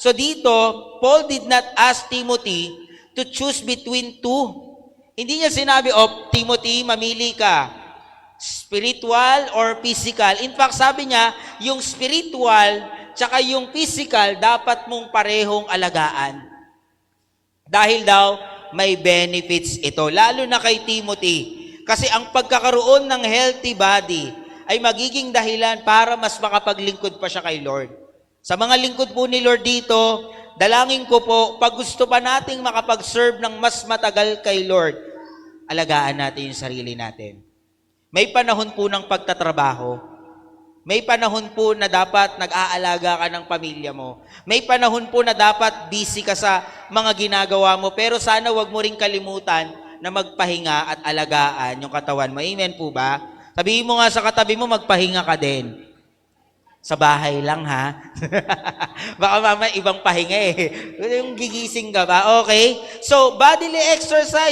So dito, Paul did not ask Timothy to choose between two. Hindi niya sinabi, Timothy, mamili ka. Spiritual or physical. In fact, sabi niya, yung spiritual tsaka yung physical, dapat mong parehong alagaan. Dahil daw, may benefits ito. Lalo na kay Timothy. Kasi ang pagkakaroon ng healthy body ay magiging dahilan para mas makapaglingkod pa siya kay Lord. Sa mga lingkod po ni Lord dito, dalangin ko po, pag gusto pa nating makapag-serve ng mas matagal kay Lord, alagaan natin yung sarili natin. May panahon po ng pagtatrabaho. May panahon po na dapat nag-aalaga ka ng pamilya mo. May panahon po na dapat busy ka sa mga ginagawa mo. Pero sana wag mo ring kalimutan na magpahinga at alagaan yung katawan mo. Amen po ba? Sabihin mo nga sa katabi mo, magpahinga ka din. Sa bahay lang, ha? Baka mamaya ibang pahinga eh. Yung gigising ka ba? Okay? So, bodily exercise.